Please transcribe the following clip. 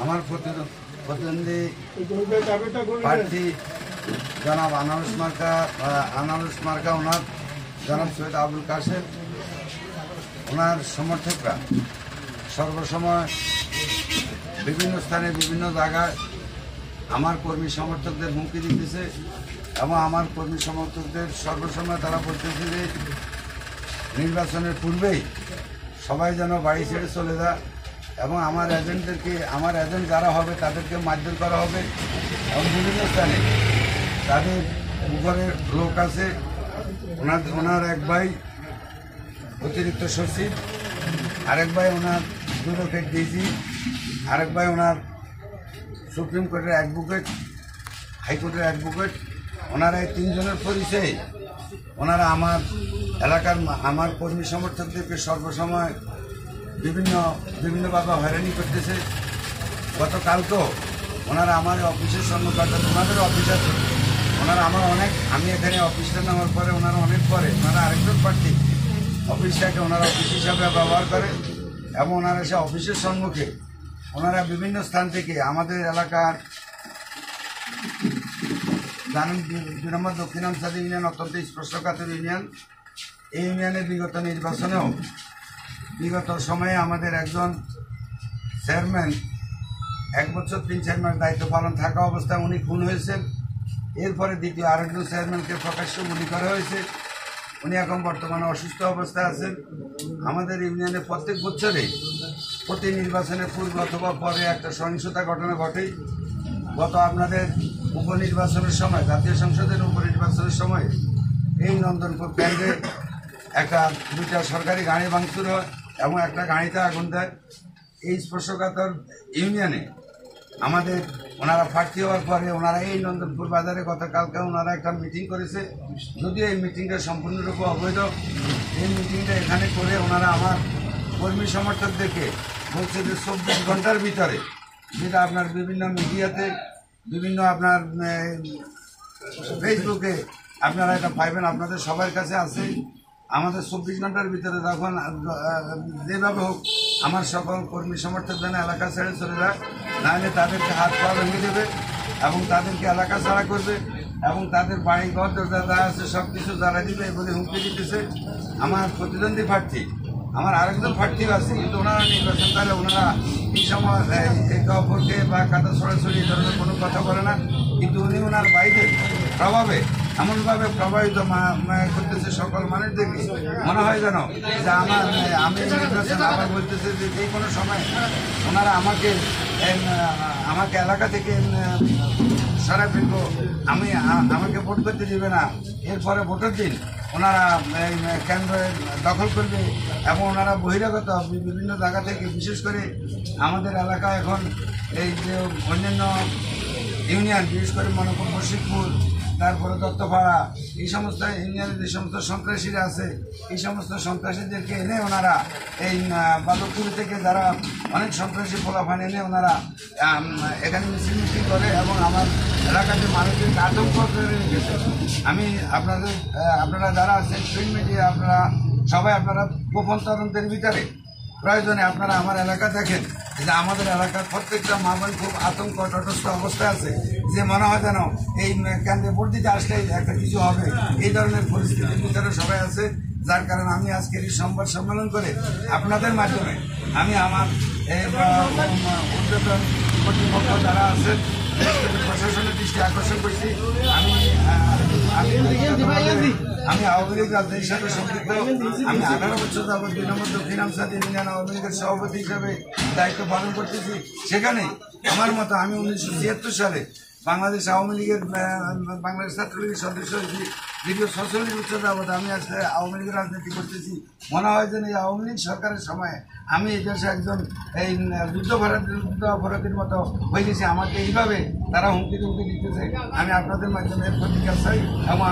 আমার প্রতিদ্বন্দ্বী প্রার্থী জনাব আনারস মার্কা ওনার জনাব সৈয়দ আবুল কাশেম, ওনার সমর্থকরা সর্বসময় বিভিন্ন স্থানে বিভিন্ন জায়গায় আমার কর্মী সমর্থকদের হুমকি দিতেছে এবং আমার কর্মী সমর্থকদের সর্বসময় তারা বলতেছে যে নির্বাচনের পূর্বেই সবাই যেন বাড়ি ছেড়ে চলে যায় এবং আমার এজেন্ট যারা হবে তাদেরকে মারধর করা হবে এবং বিভিন্ন স্থানে তাদের উপরে লোক আছে। ওনার এক ভাই অতিরিক্ত সচিব, আরেক ভাই ওনার ব্যুরোক্রেট ডিজি, আরেক ভাই ওনার সুপ্রিম কোর্টের অ্যাডভোকেট, হাইকোর্টের অ্যাডভোকেট। ওনারা এই তিনজনের পরিচয়ে ওনারা আমার এলাকার আমার কর্মী সমর্থকদেরকে সর্বসময় বিভিন্নভাবে হয়রানি করতেছে। গতকালকেও ওনারা আমার অফিসের সম্মুখে ওনাদের অফিস আছে, ওনারা আমি এখানে অফিসটা নেওয়ার পরে ওনারা অনেক পরে ওনারা আরেকজন প্রার্থী অফিসটাকে ওনারা অফিস হিসাবে ব্যবহার করে এবং ওনারা সে অফিসের সম্মুখে ওনারা বিভিন্ন স্থান থেকে আমাদের এলাকার জানেন 2 নম্বর দক্ষিণ আমসাদি ইউনিয়ন অত্যন্ত স্পর্শকাতর ইউনিয়ন। এই ইউনিয়নের বিগত নির্বাচনেও বিগত সময়ে আমাদের একজন চেয়ারম্যান 1 বছর 3-4 মাস দায়িত্ব পালন থাকা অবস্থায় উনি খুন হয়েছেন। এরপরে দ্বিতীয় আরেকজন চেয়ারম্যানকে প্রকাশ্য গুলি করা হয়েছে। উনি এখন বর্তমানে অসুস্থ অবস্থায় আছেন। আমাদের ইউনিয়নে প্রত্যেক বছরেই প্রতি নির্বাচনের পূর্ব অথবা পরে একটা সহিংসতা ঘটনা ঘটে। গত আপনাদের উপনির্বাচনের সময়, জাতীয় সংসদের উপনির্বাচনের সময় এই নন্দনপুর কেন্দ্রে 2টা সরকারি গাড়ি ভাঙচুর হয় এবং একটা গাড়িতে আগুন দেয়। এই স্পর্শকাতর ইউনিয়নে আমাদের ওনারা প্রার্থী হওয়ার পরে ওনারা এই নন্দনপুর বাজারে গতকালকে ওনারা একটা মিটিং করেছে, যদিও এই মিটিংটা সম্পূর্ণরূপে অবৈধ। এই মিটিংটা এখানে করে ওনারা আমার কর্মী সমর্থকদেরকে বলছে যে 24 ঘন্টার ভিতরে, যেটা আপনার বিভিন্ন মিডিয়াতে বিভিন্ন আপনার ফেসবুকে আপনারা এটা পাইবেন, আপনাদের সবার কাছে আছে। আমাদের 24 ঘন্টার ভিতরে যখন যেভাবে হোক আমার সকল কর্মী সমর্থক যেন এলাকা ছেড়ে চলে যায়, নাহলে তাদেরকে হাত পা ভেঙে দেবে এবং তাদেরকে এলাকা ছাড়া করবে এবং তাদের বাড়ি ঘর যা আছে সব কিছু জ্বালা দিবে বলে হুমকি দিতেছে। আমার প্রতিদ্বন্দ্বী প্রার্থী আমার আরেকজন প্রার্থীও আছে, কিন্তু ওনারা নির্বাচন তাহলে ওনারা এই সময় একে অপরকে বা কাদা ছড়াছড়ি এই ধরনের কোনো কথা বলে না, কিন্তু উনি ওনার বাইরে প্রভাবে এমনভাবে প্রভাবিত করতেছে সকল মানুষদেরকে। মনে হয় যেন যে আমি নির্বাচন আবার বলতেছে যে যে কোনো সময় ওনারা আমাকে এলাকা থেকে সারা ফেলবো, আমাকে ভোট করতে দেবে না। এরপরে ভোটের দিন ওনারা কেন্দ্র দখল করবে এবং ওনারা বহিরাগত বিভিন্ন জায়গা থেকে, বিশেষ করে আমাদের এলাকা এখন এই যে অন্যান্য ইউনিয়ন, বিশেষ করে মনে করুন বশিকপুর, তারপরে দত্তপাড়া, এই সমস্ত ইউনিয়নে যে সমস্ত সন্ত্রাসীরা আছে এই সমস্ত সন্ত্রাসীদেরকে এনে ওনারা এই বালকপুর থেকে যারা অনেক সন্ত্রাসী ফলাফল এনে ওনারা এখানে মিছিল করে এবং আমার এলাকাতে মানুষদেরকে আতঙ্ক করে রেখেছে। আমি আপনারা যারা আছেন প্রিন্ট মিডিয়া, আপনারা গোপন তদন্তের ভিতরে প্রয়োজনে আপনারা আমার এলাকা দেখেন যে আমাদের এলাকার প্রত্যেকটা মা বোন খুব আতঙ্ক তটস্থ অবস্থায় আছে, যে মনে হয় যেন এই কেন্দ্রে ভোট দিতে আসলে একটা কিছু হবে, এই ধরনের পরিস্থিতির ভিতরে সবাই আছে। যার কারণে আমি আজকের এই সংবাদ সম্মেলন করে আপনাদের মাধ্যমে আমি আমার উদ্যোতন কর্তৃপক্ষ যারা আছে প্রশাসনের দৃষ্টি আকর্ষণ করছি। আমি আওয়ামী লীগ রাজনীতির সাথে সম্পৃক্ত। আমি 18 বছর যাবৎ 2 নম্বর দক্ষিণ আমসাদি ইউনিয়ন আওয়ামী লীগের সভাপতি হিসাবে দায়িত্ব পালন করতেছি। সেখানে আমার মতো আমি 1976 সালে বাংলাদেশ আওয়ামী লীগের বাংলাদেশ ছাত্রলীগের সদস্য হয়েছি। দীর্ঘ 46 বছর যাবৎ আমি আজকে আওয়ামী লীগের রাজনীতি করতেছি। মনে হয় যেন এই আওয়ামী লীগ সরকারের সময় আমি এই দেশে একজন এই যুদ্ধ অপরাধীর মতো হয়ে গেছি। আমাকে এইভাবে তারা হুমকি দিতেছে। আমি আপনাদের মাধ্যমে প্রতিকার চাই এবং